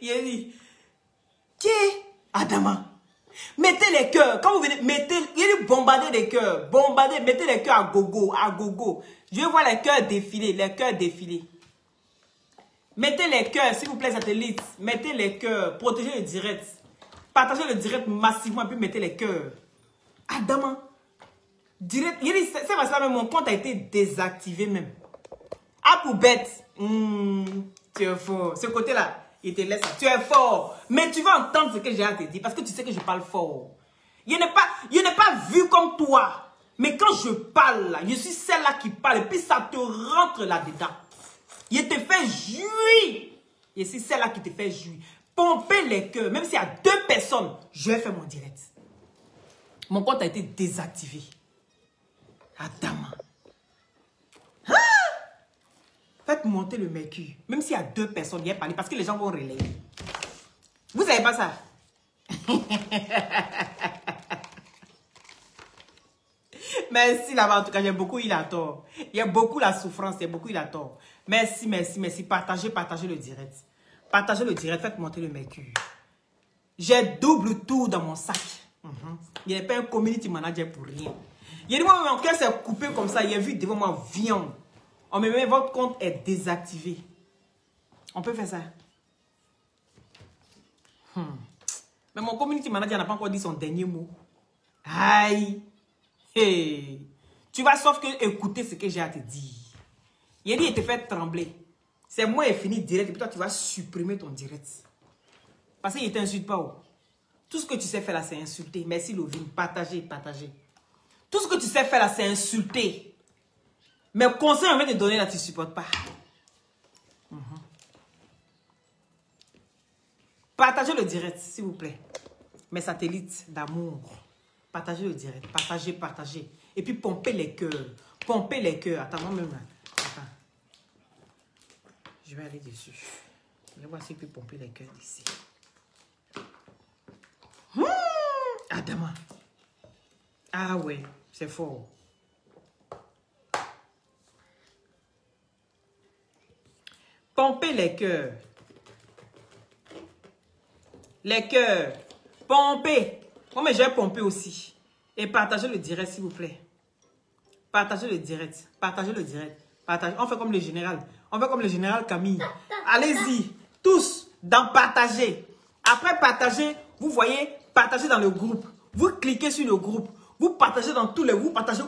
Il a dit, qui est Adama? Mettez les cœurs. Quand vous venez, mettez, il a dit bombarder les cœurs. Bombarder, mettez les cœurs à gogo, à gogo. Je veux voir les cœurs défiler, les cœurs défiler. Mettez les cœurs, s'il vous plaît, satellites. Mettez les cœurs. Protégez le direct. Partagez le direct massivement, puis mettez les cœurs. Adama. Direct. Il dit, c'est parce que même mon compte a été désactivé même. Ah, pour bête. Tu es fort. Ce côté-là, il te laisse. Tu es fort. Mais tu vas entendre ce que j'ai à te dire parce que tu sais que je parle fort. Je n'ai pas vu comme toi. Mais quand je parle, là, je suis celle-là qui parle. Et puis ça te rentre là-dedans. Je te fais jouir. Je suis celle-là qui te fait jouir. Pomper les cœurs. Même s'il y a 2 personnes, je vais faire mon direct. Mon compte a été désactivé. Adama. Ah! Faites monter le mercure. Même s'il y a 2 personnes, viens parler parce que les gens vont relayer. Vous savez pas ça? Merci là-bas. En tout cas, il y a beaucoup, il a tort. Il y a beaucoup la souffrance, il y a beaucoup, il a tort. Merci, merci, merci. Partagez le direct. Partagez le direct, faites monter le mercure. J'ai double tour dans mon sac. Il n'y a pas un community manager pour rien. Il y a des moments où mon cœur s'est coupé comme ça. Il y a vu devant moi, viande. On me met, votre compte est désactivé. On peut faire ça. Mais mon community manager n'a pas encore dit son dernier mot. Aïe. Hey. Tu vas sauf que écouter ce que j'ai à te dire. Il a dit, il te fait trembler. C'est moi qui ai fini direct et puis toi, tu vas supprimer ton direct. Parce qu'il ne t'insulte pas. Oh. Tout ce que tu sais faire là, c'est insulter. Merci Lovine. Partagez, partagez. Tout ce que tu sais faire là, c'est insulter. Mais le conseil on vient de donner là, tu ne supportes pas. Partagez le direct, s'il vous plaît. Mes satellites d'amour. Partagez le direct. Partagez, partagez. Et puis pompez les cœurs. Pompez les cœurs. Attends, moi-même là. Attends. Je vais aller dessus. Je vais voir si je peux pomper les cœurs d'ici. Adama. Ah ouais, c'est fort. Pompez les cœurs. Les cœurs. Pompez. Moi, mais je vais pomper aussi. Et partagez le direct, s'il vous plaît. Partagez le direct. Partagez le direct. Partagez. On fait comme le général. On fait comme le général Camille. Allez-y. Tous dans partager. Après partager, vous voyez, partagez dans le groupe. Vous cliquez sur le groupe. Vous partagez dans tous les groupes. Vous partagez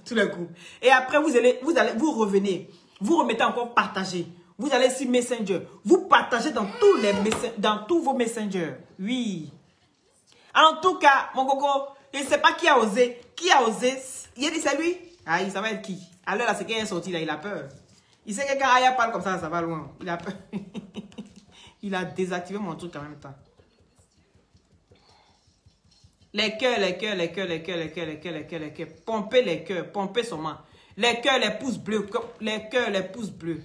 tous les groupes. Et après, vous revenez. Vous remettez encore partager. Vous allez sur Messenger. Vous partagez dans tous vos messengers. Oui. En tout cas, mon coco, je ne sais pas qui a osé. Qui a osé? Il a dit c'est lui. Ah, ça va être qui? Alors là, c'est qu'il est sorti là, il a peur. Il sait que quand Aya parle comme ça va loin. Il a peur. Il a désactivé mon truc en même temps. Les cœurs, les cœurs, les cœurs, les cœurs, les cœurs, les cœurs, les cœurs, les cœurs. Pompez les cœurs, pompez seulement. Les cœurs, les pouces bleus. Les cœurs, les pouces bleus.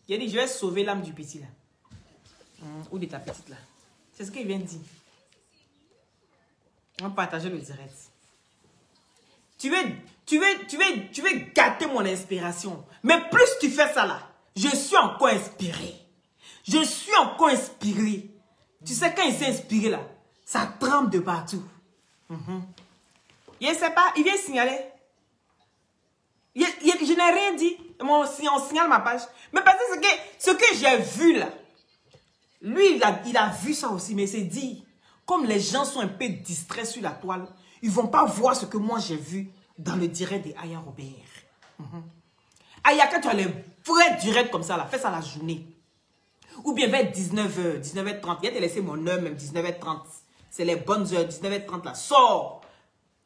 Il a dit, je vais sauver l'âme du petit là. Ou de ta petite là. C'est ce qu'il vient de dire. On va partager le direct. Tu veux gâter mon inspiration. Mais plus tu fais ça là, je suis encore inspiré. Je suis encore inspiré. Tu sais, quand il s'est inspiré là, ça tremble de partout. Je ne sais pas, il vient signaler. Je n'ai rien dit. On signale ma page. Mais parce que ce que j'ai vu là, lui, il a vu ça aussi, mais il s'est dit, comme les gens sont un peu distraits sur la toile, ils ne vont pas voir ce que moi j'ai vu dans le direct de Aya Robert. Aya, quand tu as les vrais directs comme ça, là, fais ça la journée. Ou bien vers 19h, 19h30. Il a te laissé mon heure, même 19h30. C'est les bonnes heures, 19h30 là. Sors.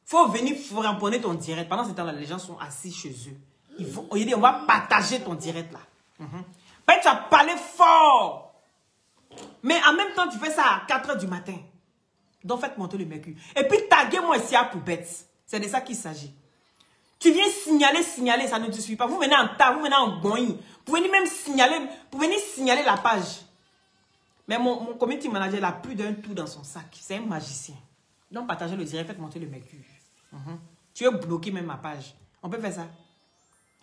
Faut venir ramponner ton direct. Pendant ce temps-là, les gens sont assis chez eux. Il dit, on va partager ton direct là. Tu as parlé fort. Mais en même temps, tu fais ça à 4h du matin. Donc, faites monter le mercure. Et puis, taguez-moi ici à Poubette. C'est de ça qu'il s'agit. Tu viens signaler, ça ne te suffit pas. Vous venez en tas, vous venez en goï. Vous venez même signaler la page. Mais mon community manager, il a plus d'un tout dans son sac. C'est un magicien. Donc, partagez le direct, faites monter le mercure. Tu veux bloquer même ma page. On peut faire ça.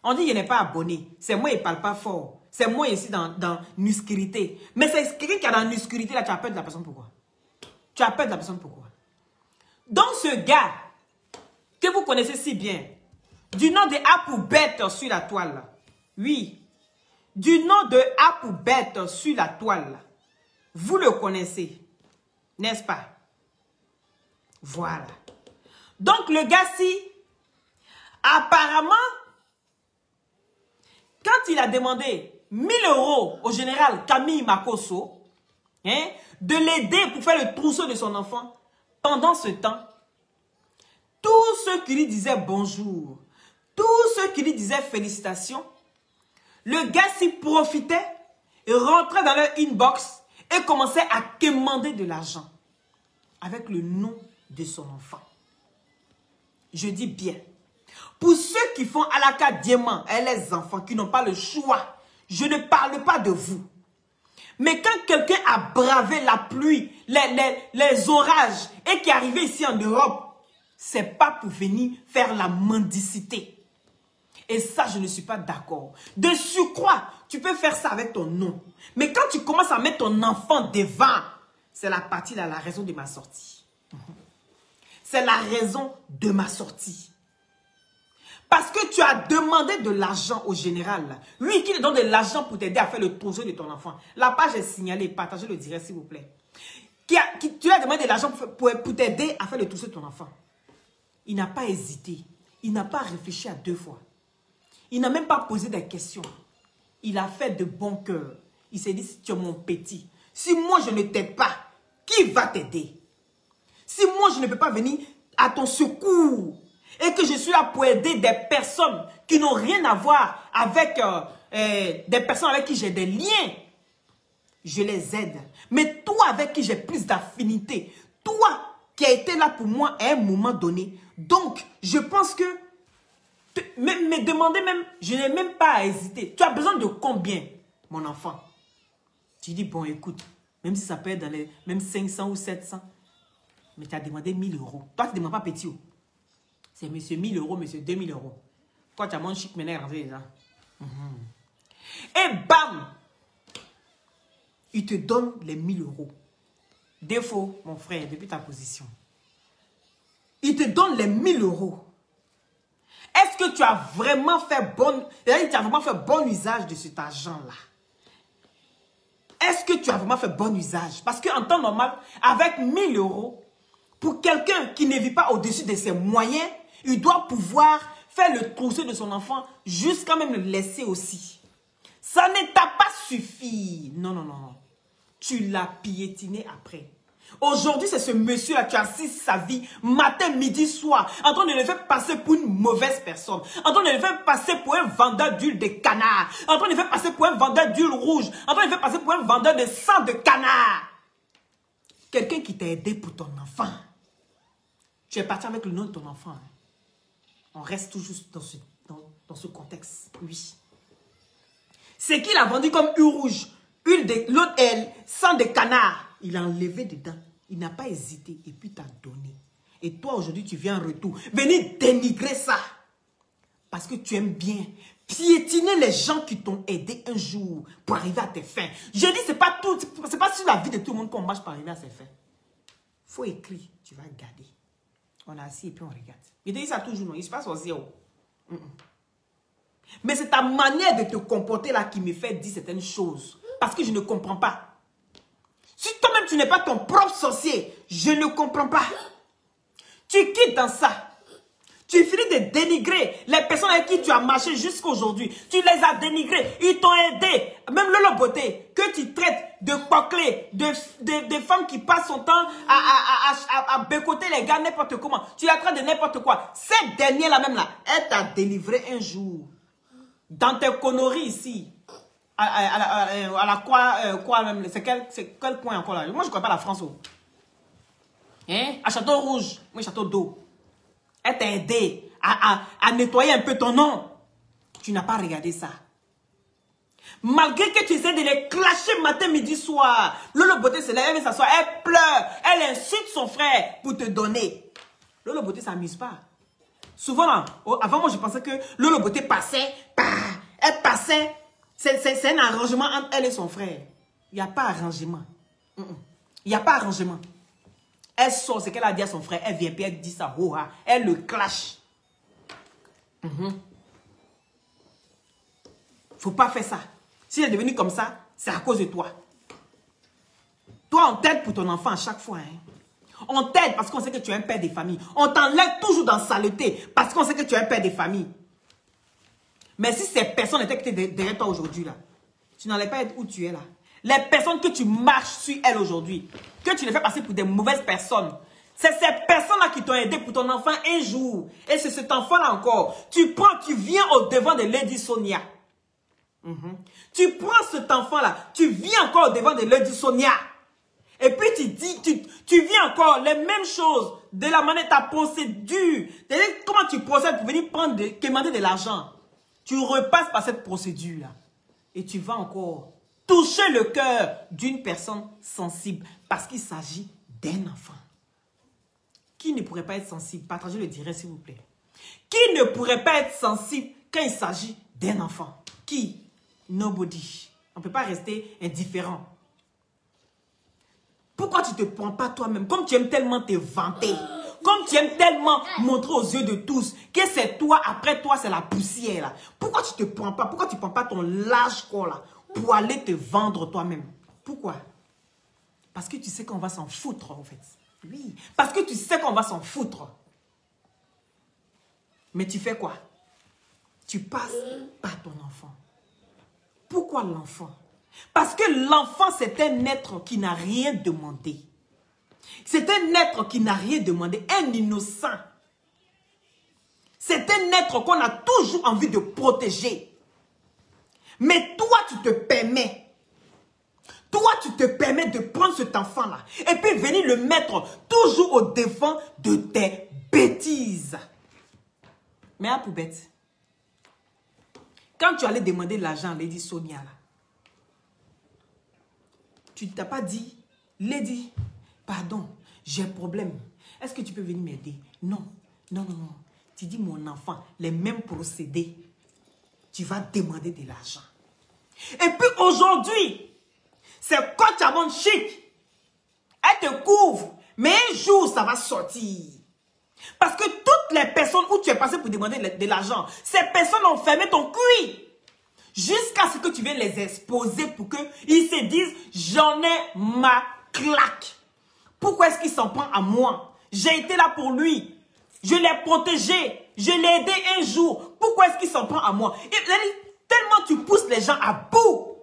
On dit qu'il n'est pas abonné. C'est moi, il ne parle pas fort. C'est moi ici dans l'obscurité. Mais c'est quelqu'un qui est dans l'obscurité, là, tu as peur de la personne, pourquoi? Tu as peur de la personne, pourquoi? Donc ce gars, que vous connaissez si bien, du nom de A pour bête sur la toile, là. Oui, du nom de A pour bête sur la toile, là. Vous le connaissez, n'est-ce pas? Voilà. Donc le gars-ci, apparemment, quand il a demandé 1000 € au général Camille Makosso, hein, de l'aider pour faire le trousseau de son enfant, pendant ce temps, tous ceux qui lui disaient bonjour, tous ceux qui lui disaient félicitations, le gars s'y profitait, rentrait dans leur inbox et commençait à quémander de l'argent avec le nom de son enfant. Je dis bien, pour ceux qui font à la carte diamant et les enfants qui n'ont pas le choix, je ne parle pas de vous. Mais quand quelqu'un a bravé la pluie, les orages et qui est arrivé ici en Europe, c'est pas pour venir faire la mendicité. Et ça, je ne suis pas d'accord. De surcroît, tu peux faire ça avec ton nom. Mais quand tu commences à mettre ton enfant devant, c'est la partie là, la raison de ma sortie. C'est la raison de ma sortie. Parce que tu as demandé de l'argent au général. Lui qui te donne de l'argent pour t'aider à faire le trousseau de ton enfant. La page est signalée. Partagez le direct s'il vous plaît. Tu lui as demandé de l'argent pour t'aider à faire le trousseau de ton enfant. Il n'a pas hésité. Il n'a pas réfléchi à 2 fois. Il n'a même pas posé des questions. Il a fait de bon cœur. Il s'est dit, si tu es mon petit, si moi je ne t'aide pas, qui va t'aider? Si moi je ne peux pas venir à ton secours et que je suis là pour aider des personnes qui n'ont rien à voir avec des personnes avec qui j'ai des liens, je les aide. Mais toi avec qui j'ai plus d'affinité, toi qui as été là pour moi à un moment donné, donc je pense que me demander même, je n'ai même pas à hésiter. Tu as besoin de combien, mon enfant? Tu dis, bon, écoute, même si ça peut être dans les même 500 ou 700, mais tu as demandé 1000 €. Toi, tu ne demandes pas petit. C'est monsieur 1000 €, monsieur 2000 €. Toi, tu as mon chic maintenant rentré déjà. Et bam! Il te donne les 1000 €. Défaut, mon frère, depuis ta position. Il te donne les 1000 €. Est-ce que tu as vraiment fait bon usage de cet argent-là? Est-ce que tu as vraiment fait bon usage? Parce qu'en temps normal, avec 1000 €, pour quelqu'un qui ne vit pas au-dessus de ses moyens, il doit pouvoir faire le trousseau de son enfant jusqu'à même le laisser aussi. Ça ne t'a pas suffi. Non, non, non, non. Tu l'as piétiné après. Aujourd'hui, c'est ce monsieur-là qui assiste sa vie, matin, midi, soir, en train de le faire passer pour une mauvaise personne, en train de le faire passer pour un vendeur d'huile de canard, en train de le faire passer pour un vendeur d'huile rouge, en train de le faire passer pour un vendeur de sang de canard. Quelqu'un qui t'a aidé pour ton enfant. Tu es parti avec le nom de ton enfant. On reste toujours dans ce contexte. Oui. C'est qu'il a vendu comme huile rouge, l'autre elle, sang de canard. Il a enlevé dedans. Il n'a pas hésité et puis t'a donné. Et toi, aujourd'hui, tu viens en retour. Venez dénigrer ça. Parce que tu aimes bien piétiner les gens qui t'ont aidé un jour pour arriver à tes fins. Je dis, c'est pas tout. C'est pas sur la vie de tout le monde qu'on marche pour arriver à ses fins. Faut écrire. Tu vas garder. On est assis et puis on regarde. Il dit ça toujours, non. Il se passe au zéro. Mais c'est ta manière de te comporter là qui me fait dire certaines choses. Parce que je ne comprends pas. Si toi-même tu n'es pas ton propre sorcier, je ne comprends pas. Tu quittes dans ça. Tu finis de dénigrer les personnes avec qui tu as marché jusqu'à aujourd'hui. Tu les as dénigrés. Ils t'ont aidé. Même Lolo Beauté, que tu traites de coquelets, de femmes qui passent son temps à bécoter les gars n'importe comment. Tu la traites de n'importe quoi. Cette dernière-là même là, elle t'a délivré un jour. Dans tes conneries ici. À la quoi même, c'est quel coin encore là? Moi je ne connais pas la France. Hein? À Château Rouge, moi Château d'eau. Elle t'a aidé à nettoyer un peu ton nom. Tu n'as pas regardé ça. Malgré que tu essaies de les clasher matin, midi, soir. Lolo Beauté se lève, elle vient s'asseoir, elle pleure, elle insulte son frère pour te donner. Lolo Beauté ne s'amuse pas. Souvent, avant moi je pensais que Lolo Beauté passait, elle passait. C'est un arrangement entre elle et son frère. Il n'y a pas arrangement. Il n'y a pas arrangement. Elle sort ce qu'elle a dit à son frère. Elle vient puis elle dit ça. Oh, ah. Elle le clash. Faut pas faire ça. Si elle est devenue comme ça, c'est à cause de toi. Toi, on t'aide pour ton enfant à chaque fois. Hein. On t'aide parce qu'on sait que tu es un père de famille. On t'enlève toujours dans saleté parce qu'on sait que tu es un père de famille. Mais si ces personnes étaient derrière toi aujourd'hui, là, tu n'allais pas être où tu es là. Les personnes que tu marches sur elles aujourd'hui, que tu les fais passer pour des mauvaises personnes, c'est ces personnes-là qui t'ont aidé pour ton enfant un jour. Et c'est cet enfant-là encore. Tu viens au devant de Lady Sonia. Tu prends cet enfant-là, tu viens encore au devant de Lady Sonia. Et puis tu dis, tu viens encore les mêmes choses de la manière de ta procédure. Comment tu procèdes pour venir demander de l'argent. Tu repasses par cette procédure-là. Et tu vas encore toucher le cœur d'une personne sensible. Parce qu'il s'agit d'un enfant. Qui ne pourrait pas être sensible? Partagez le direct, s'il vous plaît. Qui ne pourrait pas être sensible quand il s'agit d'un enfant? Qui? Nobody. On ne peut pas rester indifférent. Pourquoi tu ne te prends pas toi-même? Comme tu aimes tellement te vanter. Comme tu aimes tellement montrer aux yeux de tous que c'est toi, après toi, c'est la poussière. Là. Pourquoi tu ne te prends pas? Pourquoi tu ne prends pas ton large corps là pour aller te vendre toi-même? Pourquoi? Parce que tu sais qu'on va s'en foutre, en fait. Oui. Parce que tu sais qu'on va s'en foutre. Mais tu fais quoi? Tu passes par ton enfant. Pourquoi l'enfant? Parce que l'enfant, c'est un être qui n'a rien demandé. C'est un être qui n'a rien demandé, un innocent. C'est un être qu'on a toujours envie de protéger. Mais toi, tu te permets. Toi, tu te permets de prendre cet enfant-là et puis venir le mettre toujours au devant de tes bêtises. Mais à poubette, quand tu allais demander l'argent à Lady Sonia, là, tu ne t'as pas dit, Lady, pardon, j'ai un problème. Est-ce que tu peux venir m'aider? Non, non, non, non. Tu dis, mon enfant, les mêmes procédés, tu vas demander de l'argent. Et puis aujourd'hui, c'est Coach Amon Chic. Elle te couvre, mais un jour, ça va sortir. Parce que toutes les personnes où tu es passé pour demander de l'argent, ces personnes ont fermé ton cul. Jusqu'à ce que tu viennes les exposer pour qu'ils se disent, j'en ai ma claque. Pourquoi est-ce qu'il s'en prend à moi? J'ai été là pour lui. Je l'ai protégé. Je l'ai aidé un jour. Pourquoi est-ce qu'il s'en prend à moi? Et, tellement tu pousses les gens à bout.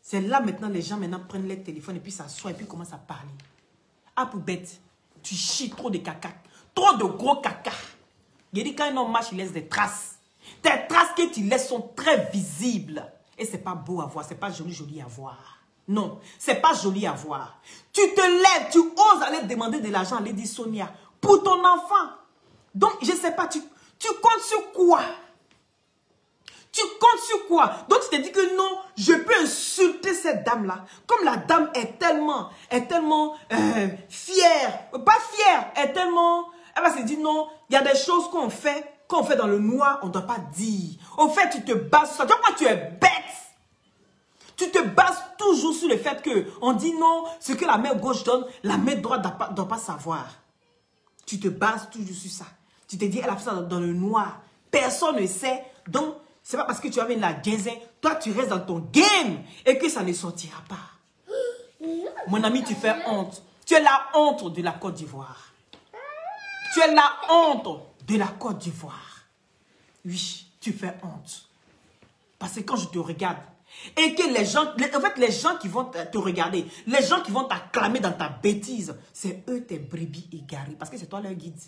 C'est là maintenant, les gens maintenant prennent les téléphones et puis s'assoient et puis commencent à parler. Ah, pour bête, tu chies trop de caca. Trop de gros caca. Il dit quand un homme marche, il laisse des traces. Tes traces que tu laisses sont très visibles. Et c'est pas beau à voir, c'est pas joli à voir. Non, c'est pas joli à voir. Tu te lèves, tu oses aller demander de l'argent à Lady Sonia pour ton enfant. Donc, je sais pas, tu comptes sur quoi? Tu comptes sur quoi? Donc, tu te dis que non, je peux insulter cette dame-là. Comme la dame est tellement fière. Pas fière, elle va se dire non, il y a des choses qu'on fait dans le noir, on ne doit pas dire. Au fait, tu te bases sur ça. Tu vois pourquoi tu es bête? Tu te bases toujours sur le fait qu'on dit non, ce que la main gauche donne, la main droite ne doit pas savoir. Tu te bases toujours sur ça. Tu te dis, elle a fait ça dans le noir. Personne ne sait. Donc, c'est pas parce que tu as mis la gazin, toi tu restes dans ton game et que ça ne sortira pas. Mon ami, tu fais honte. Tu es la honte de la Côte d'Ivoire. Tu es la honte de la Côte d'Ivoire. Oui, tu fais honte. Parce que quand je te regarde, et que les gens, en fait, les gens qui vont te regarder, les gens qui vont t'acclamer dans ta bêtise, c'est eux tes brebis égarés. Parce que c'est toi leur guide.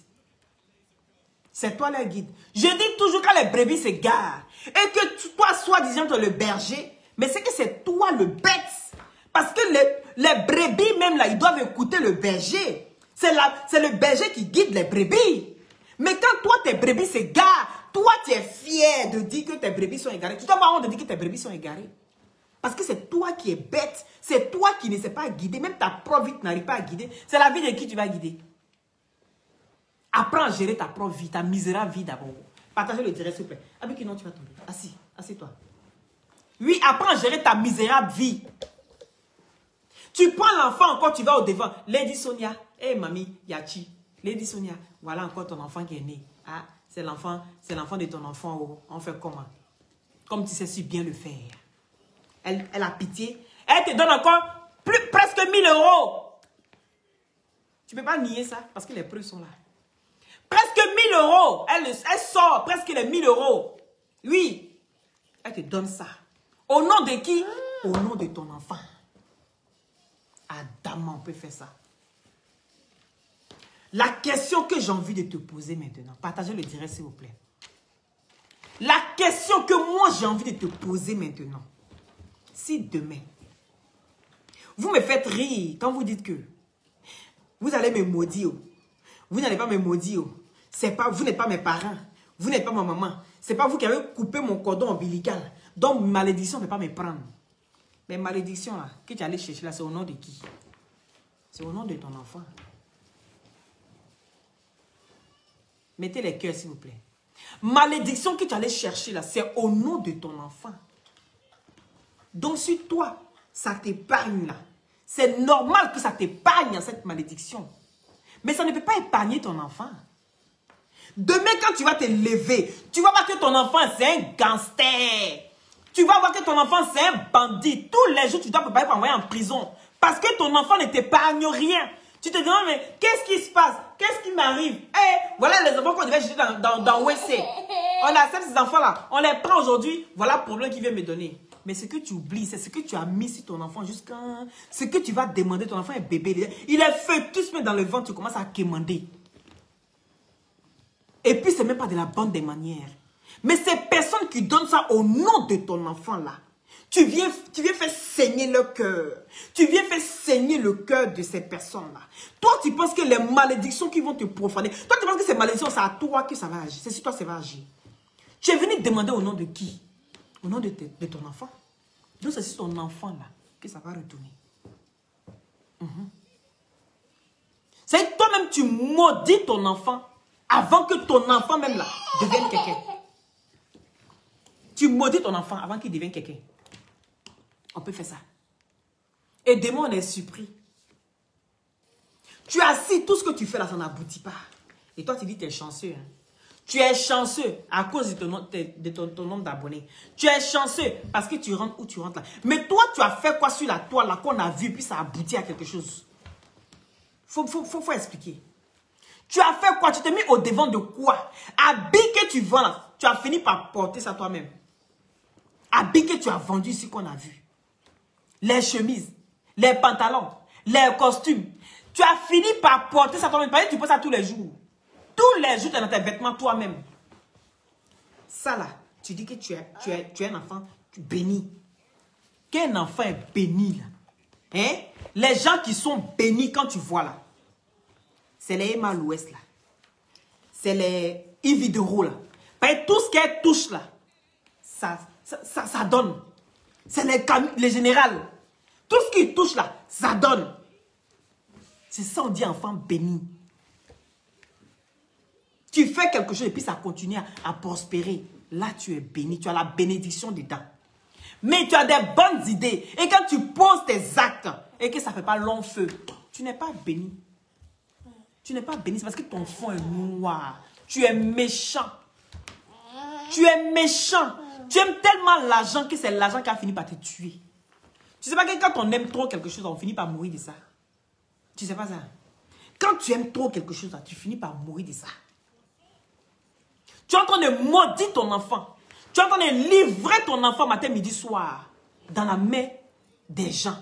C'est toi leur guide. Je dis toujours quand les brebis s'égarent, et que toi, soi-disant, tu es le berger, mais c'est que c'est toi le bête. Parce que les brebis, même là, ils doivent écouter le berger. C'est le berger qui guide les brebis. Mais quand toi, tes brebis s'égarent, toi, tu es fier de dire que tes brebis sont égarées. Tu t'as pas honte de dire que tes brebis sont égarées. Parce que c'est toi qui es bête. C'est toi qui ne sais pas guider. Même ta propre vie n'arrive pas à guider. C'est la vie de qui tu vas guider. Apprends à gérer ta propre vie, ta misérable vie d'abord. Partagez le direct, s'il vous plaît. Avec qui non, tu vas tomber. Assis, assieds-toi. Oui, apprends à gérer ta misérable vie. Tu prends l'enfant encore, tu vas au devant. Lady Sonia, hé mamie, Yachi. Lady Sonia, voilà encore ton enfant qui est né. Ah, c'est l'enfant de ton enfant. Oh. On fait comment? Comme tu sais si bien le faire. Elle a pitié. Elle te donne encore presque 1000 €. Tu ne peux pas nier ça parce que les preuves sont là. Presque 1000 €. Elle sort presque les 1000 €. Oui. Elle te donne ça. Au nom de qui? Au nom de ton enfant. Adamant, on peut faire ça. La question que j'ai envie de te poser maintenant, partagez le direct s'il vous plaît. La question que moi j'ai envie de te poser maintenant, si demain, vous me faites rire quand vous dites que vous allez me maudire, vous n'allez pas me maudire, vous n'êtes pas mes parents, vous n'êtes pas ma maman, c'est pas vous qui avez coupé mon cordon ombilical, donc malédiction ne peut pas me prendre. Mais malédiction là, que tu allais chercher là, c'est au nom de qui? C'est au nom de ton enfant. Mettez les cœurs s'il vous plaît. Malédiction que tu allais chercher là, c'est au nom de ton enfant. Donc si toi, ça t'épargne là, c'est normal que ça t'épargne cette malédiction. Mais ça ne peut pas épargner ton enfant. Demain quand tu vas te lever, tu vas voir que ton enfant c'est un gangster. Tu vas voir que ton enfant c'est un bandit. Tous les jours tu dois préparer pour envoyer en prison. Parce que ton enfant ne t'épargne rien. Tu te demandes, mais qu'est-ce qui se passe? Qu'est-ce qui m'arrive? Eh, voilà les enfants qu'on devait jeter dans WC. On accepte ces enfants-là. On les prend aujourd'hui. Voilà le problème qu'il vient me donner. Mais ce que tu oublies, c'est ce que tu as mis sur ton enfant jusqu'à... Ce que tu vas demander, ton enfant est bébé. Il est fœtus, mais dans le ventre, tu commences à quémander. Et puis, ce n'est même pas de la bonne des manières. Mais ces personnes qui donnent ça au nom de ton enfant là, tu viens faire saigner le cœur. Tu viens faire saigner le cœur de ces personnes-là. Toi, tu penses que les malédictions qui vont te profaner, toi, tu penses que ces malédictions, c'est à toi que ça va agir. C'est sur toi que ça va agir. Tu es venu demander au nom de qui? Au nom de ton enfant. Donc, c'est sur ton enfant là que ça va retourner. C'est toi-même, tu maudis ton enfant avant que ton enfant même là devienne quelqu'un. Tu maudis ton enfant avant qu'il devienne quelqu'un. On peut faire ça. Et demain, on est surpris. Tu es assis, tout ce que tu fais là, ça n'aboutit pas. Et toi, tu dis, tu es chanceux. Hein? Tu es chanceux à cause de ton nombre d'abonnés. Tu es chanceux parce que tu rentres où tu rentres là. Mais toi, tu as fait quoi sur la toile là qu'on a vu, puis ça aboutit à quelque chose. Faut expliquer. Tu as fait quoi? Tu t'es mis au devant de quoi? Habits que tu vends là, tu as fini par porter ça toi-même. Habits que tu as vendus ici qu'on a vu. Les chemises, les pantalons, les costumes. Tu as fini par porter ça toi-même. Parce que tu portes ça tous les jours. Tous les jours, tu es dans tes vêtements toi-même. Ça là, tu dis que tu es un enfant béni. Quel enfant est béni là? Hein? Les gens qui sont bénis quand tu vois là, c'est les Emma l'Ouest là. C'est les Ividero là. Parce que tout ce qu'elle touche là, ça donne. C'est les générales. Tout ce qui touche là, ça donne. C'est ça on dit enfant béni. Tu fais quelque chose et puis ça continue à prospérer. Là, tu es béni. Tu as la bénédiction dedans. Mais tu as des bonnes idées. Et quand tu poses tes actes et que ça ne fait pas long feu, tu n'es pas béni. Tu n'es pas béni. C'est parce que ton fond est noir. Tu es méchant. Tu es méchant. Tu aimes tellement l'argent que c'est l'argent qui a fini par te tuer. Tu ne sais pas que quand on aime trop quelque chose, on finit par mourir de ça. Tu ne sais pas ça. Quand tu aimes trop quelque chose, tu finis par mourir de ça. Tu es en train de maudire ton enfant. Tu es en train de livrer ton enfant matin, midi, soir dans la main des gens.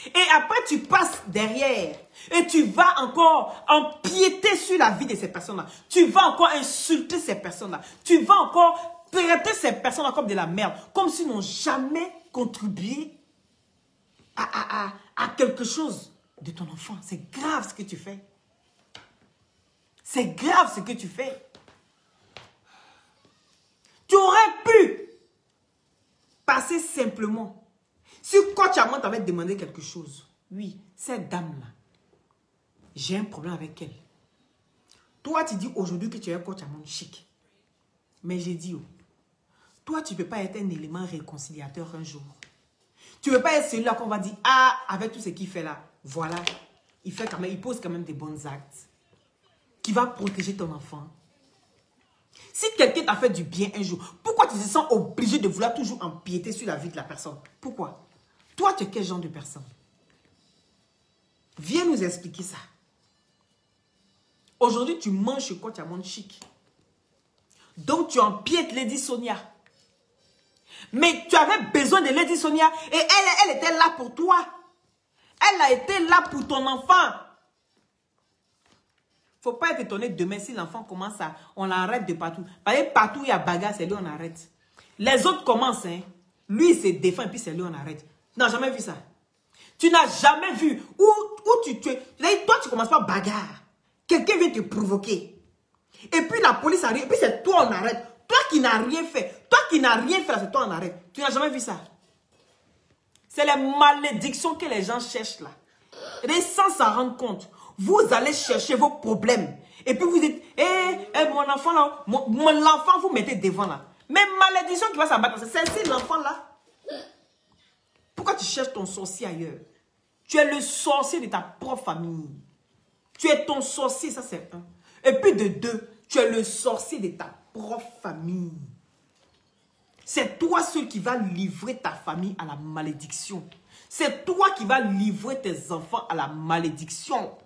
Et après, tu passes derrière et tu vas encore empiéter sur la vie de ces personnes-là. Tu vas encore insulter ces personnes-là. Tu vas encore traiter ces personnes-là comme de la merde. Comme s'ils n'ont jamais contribué à quelque chose de ton enfant. C'est grave ce que tu fais. C'est grave ce que tu fais. Tu aurais pu passer simplement. Si coach Amon t'avait demandé quelque chose, oui, cette dame-là, j'ai un problème avec elle. Toi, tu dis aujourd'hui que tu es un coach Amon chic. Mais j'ai dit, oh, Toi, tu ne peux pas être un élément réconciliateur un jour. Tu ne peux pas être celui-là qu'on va dire, ah, avec tout ce qu'il fait là, voilà, il pose quand même des bons actes. Qui va protéger ton enfant. Si quelqu'un t'a fait du bien un jour, pourquoi tu te sens obligé de vouloir toujours empiéter sur la vie de la personne? Pourquoi? Toi, tu es quel genre de personne? Viens nous expliquer ça. Aujourd'hui, tu manges chez Coach Amon Chic. Donc, tu empiètes Lady Sonia. Mais tu avais besoin de Lady Sonia et elle était là pour toi. Elle a été là pour ton enfant. Faut pas être étonné demain si l'enfant commence à... On l'arrête de partout. Parce que partout il y a bagarre, c'est lui on arrête. Les autres commencent, hein. Lui il se défend et puis c'est lui on arrête. Tu n'as jamais vu ça. Tu n'as jamais vu où tu es. Toi tu commences par bagarre. Quelqu'un vient te provoquer. Et puis la police arrive, et puis c'est toi on arrête. Toi qui n'as rien fait. Toi qui n'as rien fait, c'est toi on arrête. Tu n'as jamais vu ça. C'est les malédictions que les gens cherchent là. Et sans s'en rendre compte. Vous allez chercher vos problèmes. Et puis vous dites, mon enfant là, mon enfant, vous mettez devant là. Mais malédiction qui va s'abattre, c'est l'enfant là. Pourquoi tu cherches ton sorcier ailleurs? Tu es le sorcier de ta propre famille. Tu es ton sorcier, ça c'est un. Et puis de deux, tu es le sorcier de ta propre famille. C'est toi seul qui va livrer ta famille à la malédiction. C'est toi qui va livrer tes enfants à la malédiction.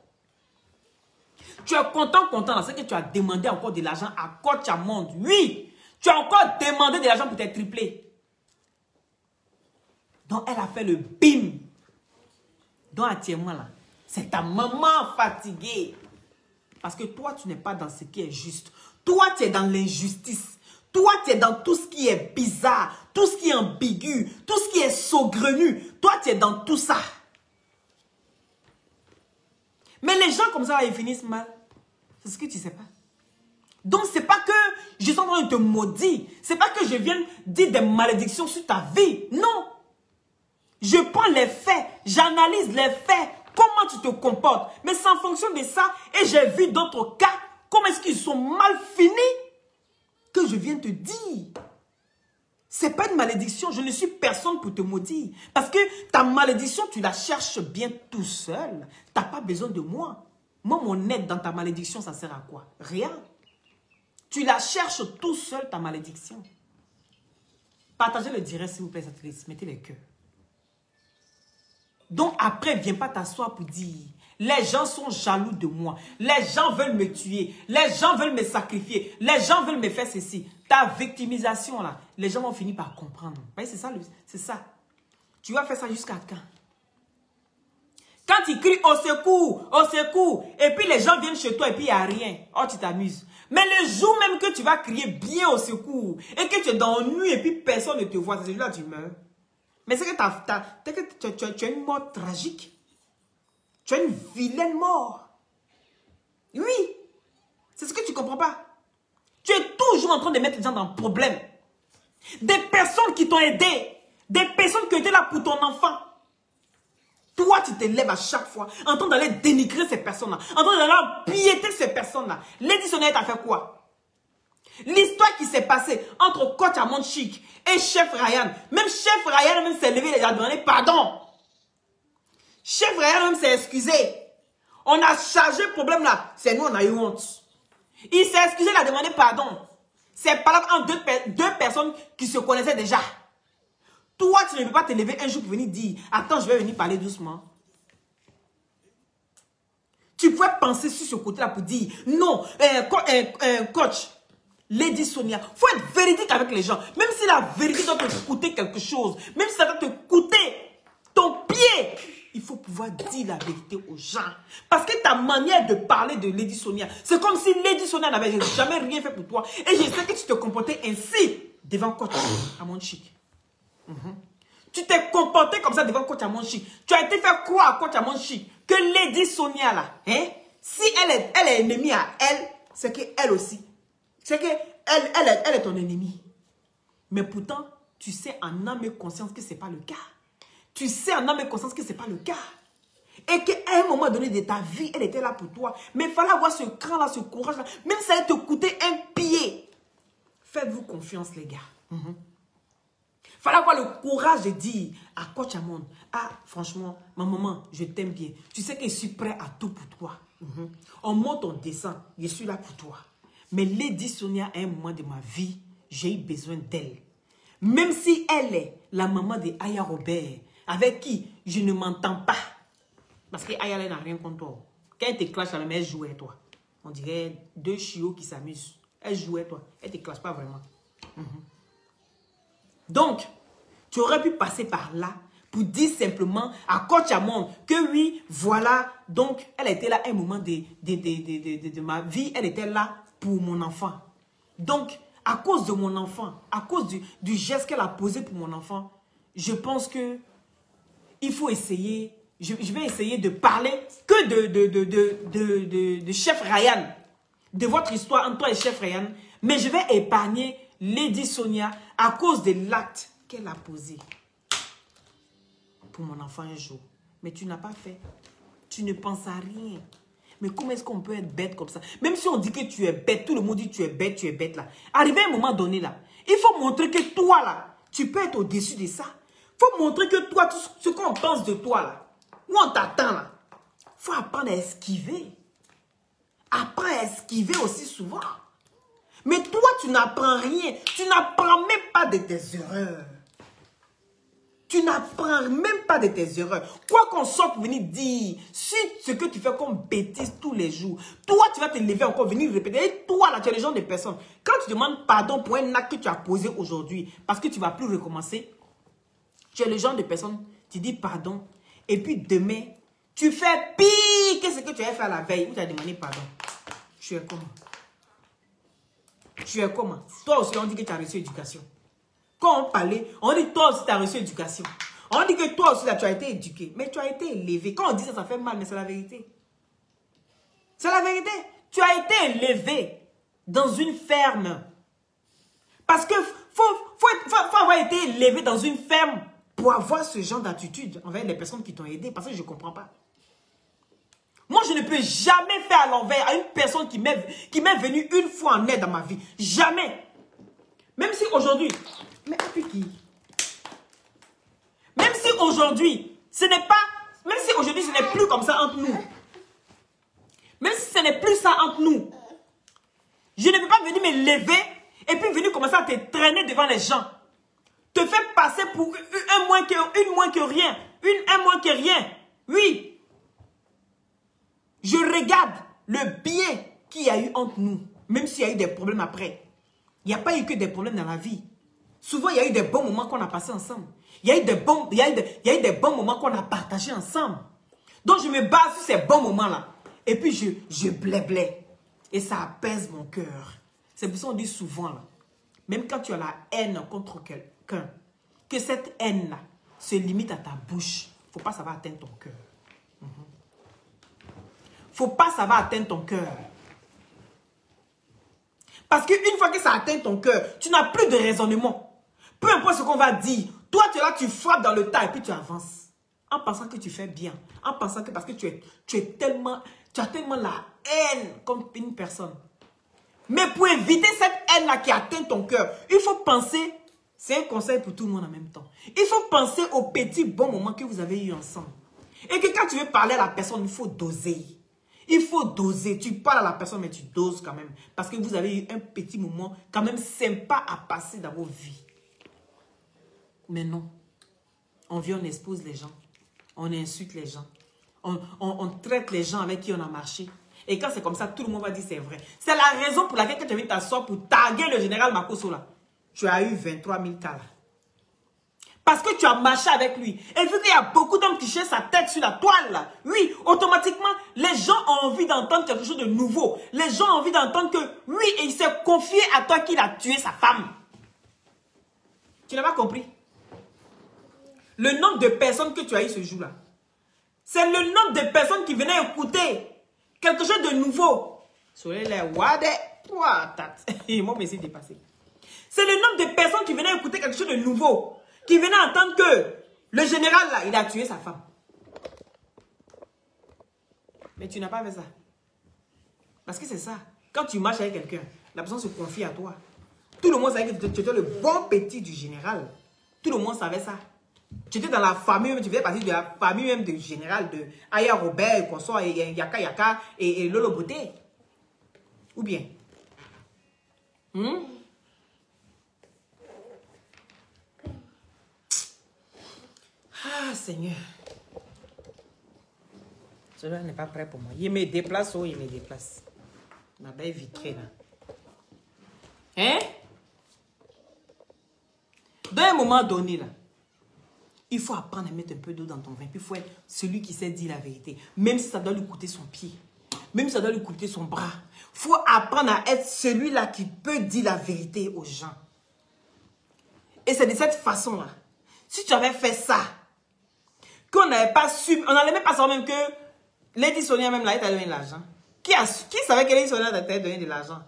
Tu es content, c'est que tu as demandé encore de l'argent à Coach Amon. Oui, tu as encore demandé de l'argent pour tes triplés. Donc, elle a fait le bim. Donc, actuellement, là, c'est ta maman fatiguée. Parce que toi, tu n'es pas dans ce qui est juste. Toi, tu es dans l'injustice. Toi, tu es dans tout ce qui est bizarre, tout ce qui est ambigu, tout ce qui est saugrenu. Toi, tu es dans tout ça. Mais les gens comme ça, là, ils finissent mal. C'est ce que tu ne sais pas. Donc, ce n'est pas que je suis en train de te maudire. Ce n'est pas que je viens dire des malédictions sur ta vie. Non. Je prends les faits. J'analyse les faits. Comment tu te comportes. Mais c'est en fonction de ça. Et j'ai vu d'autres cas. Comment est-ce qu'ils sont mal finis. Que je viens te dire. Ce n'est pas une malédiction. Je ne suis personne pour te maudire. Parce que ta malédiction, tu la cherches bien tout seul. Tu n'as pas besoin de moi. Moi, mon aide dans ta malédiction, ça sert à quoi? Rien. Tu la cherches tout seul, ta malédiction. Partagez le direct, s'il vous plaît, mettez les cœurs. Donc après, viens pas t'asseoir pour dire, les gens sont jaloux de moi. Les gens veulent me tuer. Les gens veulent me sacrifier. Les gens veulent me faire ceci. Ta victimisation, là, les gens vont finir par comprendre. C'est ça, c'est ça. Tu vas faire ça jusqu'à quand? Quand tu cries au secours, et puis les gens viennent chez toi et puis il n'y a rien. Oh, tu t'amuses. Mais le jour même que tu vas crier bien au secours, et que tu es dans la nuit et puis personne ne te voit, c'est celui-là tu meurs. Mais c'est que tu as une mort tragique. Tu as une vilaine mort. Oui. C'est ce que tu ne comprends pas. Tu es toujours en train de mettre les gens dans le problème. Des personnes qui t'ont aidé. Des personnes qui étaient là pour ton enfant. Toi, tu te lèves à chaque fois en train d'aller dénigrer ces personnes-là. En train d'aller empiéter ces personnes-là. Lady Sonia t'a fait quoi? L'histoire qui s'est passée entre Coach Amon Chic et Chef Ryan. Même Chef Ryan même s'est levé et a demandé pardon. Chef Ryan même s'est excusé. On a chargé le problème là. C'est nous, on a eu honte. Il s'est excusé, il a demandé pardon. C'est par là entre deux personnes qui se connaissaient déjà. Toi, tu ne peux pas te lever un jour pour venir dire, attends, je vais venir parler doucement. Tu pouvais penser sur ce côté-là pour dire, non, coach, Lady Sonia, il faut être véridique avec les gens. Même si la vérité doit te coûter quelque chose, même si ça doit te coûter ton pied, il faut pouvoir dire la vérité aux gens. Parce que ta manière de parler de Lady Sonia, c'est comme si Lady Sonia n'avait jamais rien fait pour toi. Et je sais que tu te comportais ainsi devant Coach Amon Chic. Tu t'es comporté comme ça devant Coach Amon Chic. Tu as été fait croire à Coach Amon Chic que Lady Sonia là, hein, si elle est ennemie à elle, c'est qu'elle aussi. C'est qu'elle est ton ennemi. Mais pourtant, tu sais en âme et conscience que ce n'est pas le cas. Tu sais en âme et conscience que ce n'est pas le cas. Et qu'à un moment donné de ta vie, elle était là pour toi. Mais il fallait avoir ce cran-là, ce courage-là. Même si ça allait te coûter un pied. Faites-vous confiance, les gars. Fallait avoir le courage de dire à Coach Amon, ah, franchement, ma maman, je t'aime bien. Tu sais que je suis prêt à tout pour toi. On monte, on descend, je suis là pour toi. Mais Lady Sonia, à un moment de ma vie, j'ai eu besoin d'elle. Même si elle est la maman de Aya Robert, avec qui je ne m'entends pas. Parce que Aya n'a rien contre toi. Quand elle te clash à la main, elle joue avec toi. On dirait deux chiots qui s'amusent. Elle joue avec toi. Elle ne te clash pas vraiment. Donc, tu aurais pu passer par là pour dire simplement à Coach Amon que oui, voilà, donc elle était là à un moment de ma vie, elle était là pour mon enfant. Donc, à cause de mon enfant, à cause du geste qu'elle a posé pour mon enfant, je pense que il faut essayer, je vais essayer de parler que de Chef Ryan, de votre histoire entre toi et Chef Ryan, mais je vais épargner Lady Sonia à cause de l'acte qu'elle a posé pour mon enfant un jour. Mais tu n'as pas fait. Tu ne penses à rien. Mais comment est-ce qu'on peut être bête comme ça? Même si on dit que tu es bête, tout le monde dit que tu es bête là. Arrivé à un moment donné là, il faut montrer que toi là, tu peux être au-dessus de ça. Il faut montrer que toi, tout ce qu'on pense de toi là, où on t'attend là, il faut apprendre à esquiver. Apprends à esquiver aussi souvent. Mais toi, tu n'apprends rien. Tu n'apprends même pas de tes erreurs. Tu n'apprends même pas de tes erreurs. Quoi qu'on sorte pour venir dire, si ce que tu fais comme bêtise tous les jours, toi, tu vas te lever encore, venir répéter. Et toi, là, tu es le genre de personne. Quand tu demandes pardon pour un acte que tu as posé aujourd'hui, parce que tu ne vas plus recommencer, tu es le genre de personne, tu dis pardon. Et puis demain, tu fais pire que ce que tu avais fait la veille où tu as demandé pardon. Tu es comment? Tu es comment? Toi aussi, on dit que tu as reçu éducation. Quand on parlait, on dit toi aussi tu as reçu éducation. On dit que toi aussi là, tu as été éduqué. Mais tu as été élevé. Quand on dit ça, ça fait mal, mais c'est la vérité. C'est la vérité. Tu as été élevé dans une ferme. Parce que faut avoir été élevé dans une ferme pour avoir ce genre d'attitude envers les personnes qui t'ont aidé. Parce que je ne comprends pas. Moi, je ne peux jamais faire à l'envers à une personne qui m'est venue une fois en aide dans ma vie. Jamais. Même si aujourd'hui... Mais après qui? Même si aujourd'hui, ce n'est pas... Même si aujourd'hui, ce n'est plus comme ça entre nous. Même si ce n'est plus ça entre nous. Je ne peux pas venir me lever et puis venir commencer à te traîner devant les gens. Te faire passer pour un moins que rien. Un moins que rien. Oui. Je regarde le bien qu'il y a eu entre nous. Même s'il y a eu des problèmes après. Il n'y a pas eu que des problèmes dans la vie. Souvent, il y a eu des bons moments qu'on a passés ensemble. Il y a eu des bons moments qu'on a partagés ensemble. Donc, je me base sur ces bons moments-là. Et puis, je blé. Et ça apaise mon cœur. C'est pour ça qu'on dit souvent, là, même quand tu as la haine contre quelqu'un, que cette haine-là se limite à ta bouche. Il ne faut pas savoir atteindre ton cœur. Faut pas savoir atteindre ton cœur. Parce qu'une fois que ça atteint ton cœur, tu n'as plus de raisonnement. Peu importe ce qu'on va dire, toi tu es là, tu frappes dans le tas et puis tu avances. En pensant que tu fais bien. En pensant que parce que tu as tellement la haine comme une personne. Mais pour éviter cette haine-là qui atteint ton cœur, il faut penser, c'est un conseil pour tout le monde en même temps. Il faut penser aux petits bons moments que vous avez eu ensemble. Et que quand tu veux parler à la personne, il faut doser. Il faut doser. Tu parles à la personne, mais tu doses quand même. Parce que vous avez eu un petit moment quand même sympa à passer dans vos vies. Mais non. On vient, on expose les gens. On insulte les gens. On traite les gens avec qui on a marché. Et quand c'est comme ça, tout le monde va dire c'est vrai. C'est la raison pour laquelle tu as envie de t'asseoir pour taguer le général Makosso là. Tu as eu 23 000 cas là. Parce que tu as marché avec lui. Et vu qu'il y a beaucoup d'hommes qui cherchent sa tête sur la toile là, oui, automatiquement, les gens ont envie d'entendre quelque chose de nouveau. Les gens ont envie d'entendre que, oui, et il s'est confié à toi qu'il a tué sa femme. Tu n'as pas compris? Le nombre de personnes que tu as eu ce jour-là, c'est le nombre de personnes qui venaient écouter quelque chose de nouveau. C'est le nombre de personnes qui venaient écouter quelque chose de nouveau. Qui venaient entendre que le général là, il a tué sa femme. Mais tu n'as pas fait ça. Parce que c'est ça. Quand tu marches avec quelqu'un, la personne se confie à toi. Tout le monde sait que tu étais le bon petit du général. Tout le monde savait ça. Tu étais dans la famille, tu faisais partie de la famille même de général de Aya Robert, consort, et Yaka Yaka et Lolo Beauté. Ou bien? Ah, Seigneur. Cela n'est pas prêt pour moi. Il me déplace, oh, il me déplace. Ma belle vitrée, là. Hein? Dans un moment donné, là, il faut apprendre à mettre un peu d'eau dans ton vin. Puis il faut être celui qui sait dire la vérité. Même si ça doit lui coûter son pied. Même si ça doit lui coûter son bras. Il faut apprendre à être celui-là qui peut dire la vérité aux gens. Et c'est de cette façon-là. Si tu avais fait ça, qu'on n'avait pas su, on n'allait même pas savoir même que Lady Sonia même là, elle t'a donné de l'argent. Qui savait que Lady Sonia t'a donné de l'argent?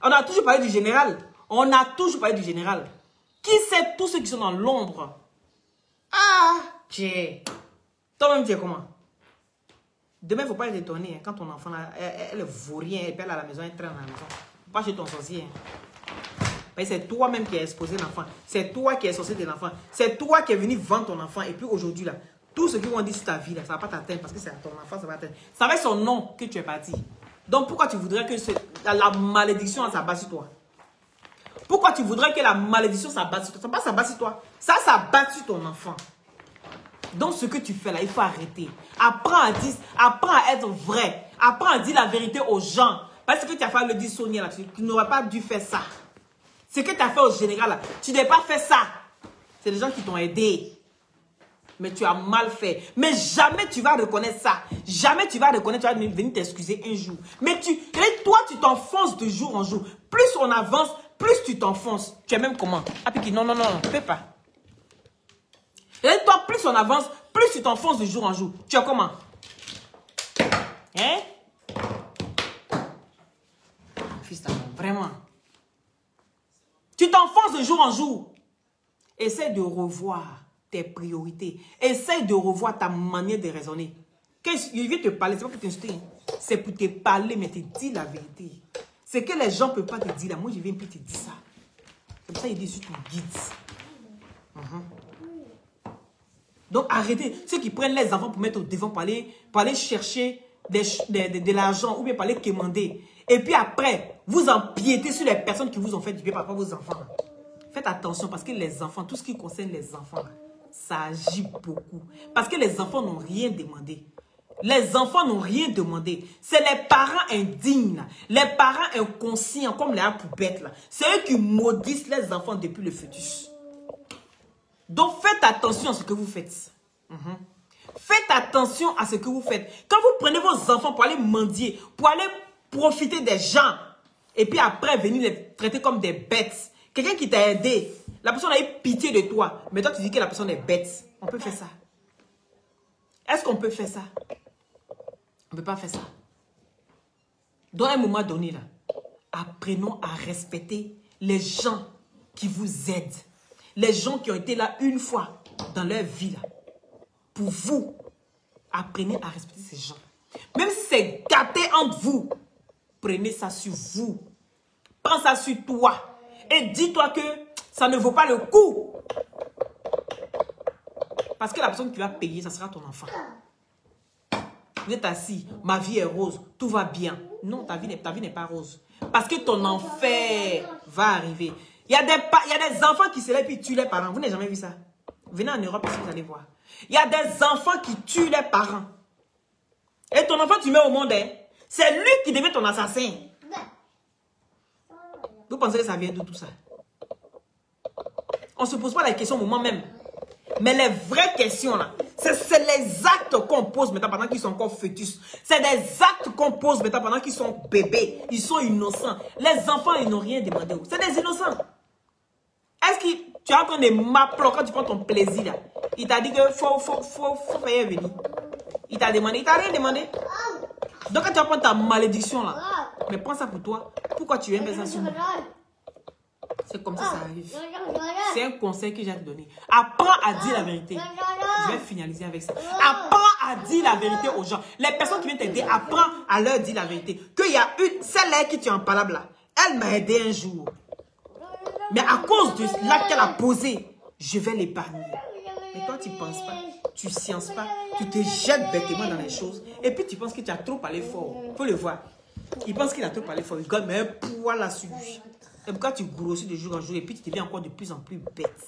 On a toujours parlé du général. On a toujours parlé du général. Qui sait tous ceux qui sont dans l'ombre? Ah, tiens. Toi-même, tu es comment? Demain, il ne faut pas être étonné. Hein, quand ton enfant, là, elle vaut rien, elle perd à la maison, elle traîne à la maison. Pas chez ton sorcier. Hein. C'est toi-même qui as exposé l'enfant. C'est toi qui es sorcier de l'enfant. C'est toi qui es venu vendre ton enfant. Et puis aujourd'hui, là, tout ce qu'ils vont dire sur ta vie, là, ça ne va pas t'atteindre parce que c'est ton enfant, ça va t'atteindre. Ça va être son nom que tu es parti. Donc, pourquoi tu voudrais que la malédiction s'abatte sur toi? Pourquoi tu voudrais que la malédiction s'abatte sur toi? Ça ne va pas s'abattre sur toi. Ça s'abatte sur ton enfant. Donc, ce que tu fais là, il faut arrêter. Apprends à être vrai. Apprends à dire la vérité aux gens. Parce que tu as fait le dire Sonia là, tu n'aurais pas dû faire ça. Ce que tu as fait au général là, tu n'as pas fait ça. C'est les gens qui t'ont aidé. Mais tu as mal fait. Mais jamais tu vas reconnaître ça. Jamais tu vas reconnaître, tu vas venir t'excuser un jour. Mais toi, tu t'enfonces de jour en jour. Plus on avance, plus tu t'enfonces. Tu es même comment? Ah, puis non, ne fais pas. Et toi, plus on avance, plus tu t'enfonces de jour en jour. Tu es comment? Hein? Fils d'amour, vraiment. Tu t'enfonces de jour en jour. Essaie de revoir tes priorités. Essaie de revoir ta manière de raisonner. Quand je viens te parler, c'est pas pour t'insulter. Hein. C'est pour te parler, mais te dire la vérité. C'est que les gens ne peuvent pas te dire là. Moi, je viens plus te dire ça. C'est pour ça qu'il dit sur ton guide. Donc, arrêtez. Ceux qui prennent les enfants pour mettre au devant, pour aller chercher de l'argent ou bien pour aller commander. Et puis après, vous empiétez sur les personnes qui vous ont fait du bien par rapport à vos enfants. Faites attention parce que les enfants, tout ce qui concerne les enfants, ça agit beaucoup. Parce que les enfants n'ont rien demandé. Les enfants n'ont rien demandé. C'est les parents indignes, les parents inconscients, comme les poupettes. C'est eux qui maudissent les enfants depuis le fœtus. Donc faites attention à ce que vous faites. Faites attention à ce que vous faites. Quand vous prenez vos enfants pour aller mendier, pour aller profiter des gens, et puis après venir les traiter comme des bêtes. Quelqu'un qui t'a aidé, la personne a eu pitié de toi, mais toi tu dis que la personne est bête. On peut faire ça. Est-ce qu'on peut faire ça? On ne peut pas faire ça. Dans un moment donné, là, apprenons à respecter les gens qui vous aident. Les gens qui ont été là une fois dans leur vie. Là. Pour vous, apprenez à respecter ces gens. Même si c'est gâté entre vous, prenez ça sur vous. Prends ça sur toi. Et dis-toi que ça ne vaut pas le coup. Parce que la personne qui va payer, ça sera ton enfant. Vous êtes assis, ma vie est rose, tout va bien. Non, ta vie n'est pas rose. Parce que ton enfer va arriver. Il y a des enfants qui se lèvent et tuent les parents. Vous n'avez jamais vu ça? Venez en Europe ici, vous allez voir. Il y a des enfants qui tuent les parents. Et ton enfant, tu mets au monde, hein? C'est lui qui devient ton assassin. Vous pensez que ça vient d'où tout ça? On ne se pose pas la question au moment même. Mais les vraies questions, là, c'est les actes qu'on pose maintenant pendant qu'ils sont encore fœtus. C'est des actes qu'on pose maintenant pendant qu'ils sont bébés. Ils sont innocents. Les enfants, ils n'ont rien demandé. C'est des innocents. Est-ce que tu es en train de m'appeler quand tu prends ton plaisir, là? Il t'a dit que faut faire venir. Il t'a demandé. Il t'a rien demandé. Donc quand tu vas prendre ta malédiction, là, mais prends ça pour toi. Pourquoi tu viens faire ça sur moi? C'est comme ça arrive. C'est un conseil que j'ai à te donner. Apprends à dire la vérité. Je vais finaliser avec ça. Apprends à dire la vérité aux gens. Les personnes qui viennent t'aider, apprends à leur dire la vérité. Qu'il y a celle-là qui tu en parle là, elle m'a aidé un jour. Mais à cause de l'acte qu'elle a posé, Je vais l'épargner. Mais toi, tu ne penses pas, tu ne sciences pas, tu te jettes bêtement dans les choses. Et puis, tu penses que tu as trop parlé fort. Il faut le voir. Il pense qu'il a trop parlé fort. Il dit, mais un poids là-dessus. Et pourquoi tu grossis de jour en jour et puis tu deviens encore de plus en plus bête.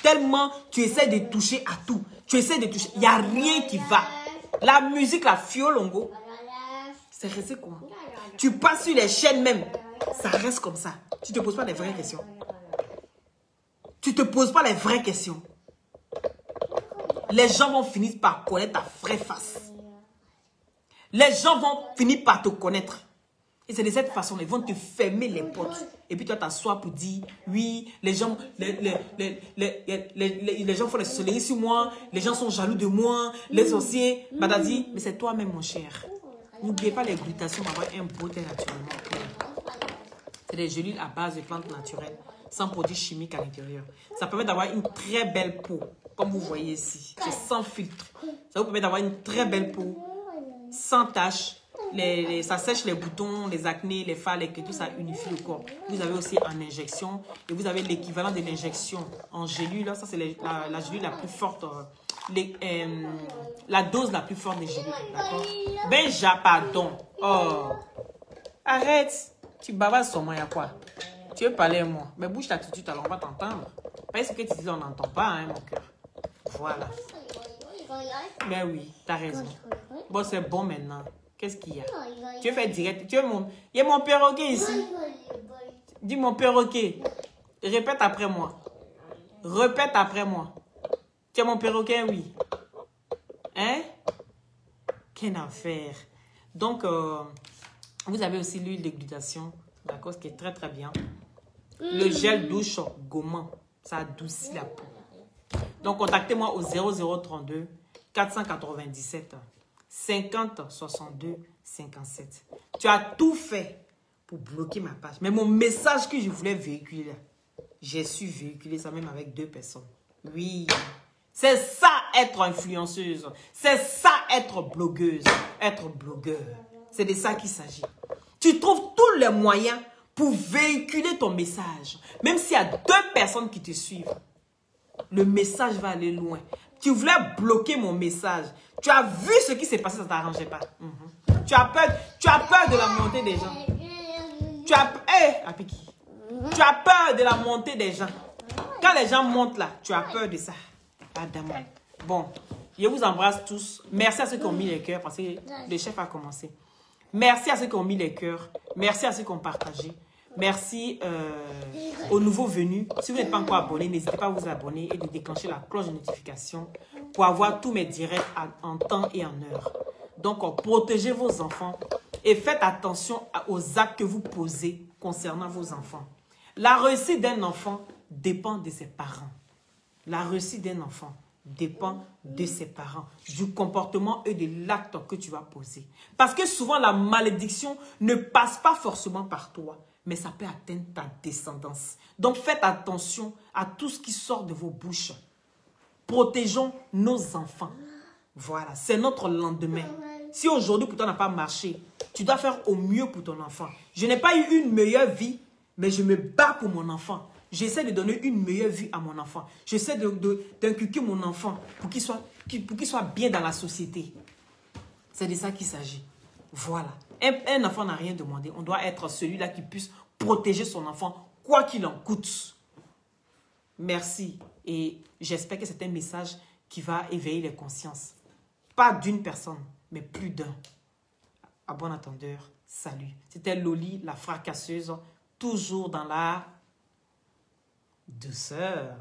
Tellement tu essaies de toucher à tout. Tu essaies de toucher. Il n'y a rien qui va. La musique, la fiolongo, c'est resté quoi? Tu passes sur les chaînes même. Ça reste comme ça. Tu ne te poses pas les vraies questions. Tu ne te poses pas les vraies questions. Les gens vont finir par connaître ta vraie face. Les gens vont finir par te connaître. Et c'est de cette façon, ils vont te fermer les portes. Et puis toi, t'assois pour dire, oui, les gens font les sorcelleries sur moi, les gens sont jaloux de moi, les sorciers, badadi. Mais c'est toi-même, mon cher. N'oubliez pas les glutations pour avoir un beau teint naturellement clair. C'est des gélules à base de plantes naturelles, sans produits chimiques à l'intérieur. Ça permet d'avoir une très belle peau, comme vous voyez ici. C'est sans filtre. Ça vous permet d'avoir une très belle peau, sans taches. Ça sèche les boutons, les acnés, les phalles, tout ça unifie le corps. Vous avez aussi en injection et vous avez l'équivalent de l'injection en gélule. Ça, c'est la gélule la plus forte, la dose la plus forte des gélules. D'accord? Benja, pardon. Oh, arrête. Tu bavardes sur moi, il y a quoi? Tu veux parler à moi? Mais bouge ta attitude, alors on va t'entendre. Parce que tu dis, on n'entend pas, hein, mon cœur. Voilà. Mais oui, t'as raison. Bon, c'est bon maintenant. Qu'est-ce qu'il y a? Tu veux faire direct? Tu veux mon... Il y a mon perroquet ici. Dis mon perroquet. Répète après moi. Répète après moi. Tu es mon perroquet, oui. Hein? Quelle affaire. Donc, vous avez aussi l'huile de glutation. D'accord? Ce qui est très très bien. Le gel douche gommant. Ça adoucit la peau. Donc, contactez-moi au 0032 497 50 62 57. Tu as tout fait pour bloquer ma page. Mais mon message que je voulais véhiculer, j'ai su véhiculer ça même avec 2 personnes. Oui, c'est ça être influenceuse. C'est ça être blogueuse. Être blogueur. C'est de ça qu'il s'agit. Tu trouves tous les moyens pour véhiculer ton message. Même s'il y a 2 personnes qui te suivent, le message va aller loin. Tu voulais bloquer mon message. Tu as vu ce qui s'est passé, ça ne t'arrangeait pas. Tu as peur de la montée des gens. Tu as peur de la montée des gens. Quand les gens montent là, tu as peur de ça. Adam. Bon, je vous embrasse tous. Merci à ceux qui ont mis les cœurs parce que le chef a commencé. Merci à ceux qui ont mis les cœurs. Merci à ceux qui ont partagé. Merci aux nouveaux venus. Si vous n'êtes pas encore abonné, n'hésitez pas à vous abonner et de déclencher la cloche de notification pour avoir tous mes directs en temps et en heure. Donc, protégez vos enfants et faites attention aux actes que vous posez concernant vos enfants. La réussite d'un enfant dépend de ses parents. La réussite d'un enfant dépend de ses parents, du comportement et de l'acte que tu vas poser. Parce que souvent, la malédiction ne passe pas forcément par toi, mais ça peut atteindre ta descendance. Donc, faites attention à tout ce qui sort de vos bouches. Protégeons nos enfants. Voilà, c'est notre lendemain. Si aujourd'hui, pour toi, n'a pas marché, tu dois faire au mieux pour ton enfant. Je n'ai pas eu une meilleure vie, mais je me bats pour mon enfant. J'essaie de donner une meilleure vie à mon enfant. J'essaie d'inculquer mon enfant pour qu'il soit bien dans la société. C'est de ça qu'il s'agit. Voilà. Un enfant n'a rien demandé. On doit être celui-là qui puisse protéger son enfant, quoi qu'il en coûte. Merci. Et j'espère que c'est un message qui va éveiller les consciences. Pas d'une personne, mais plus d'un. À bon entendeur, salut. C'était Loli, la fracasseuse, toujours dans la douceur.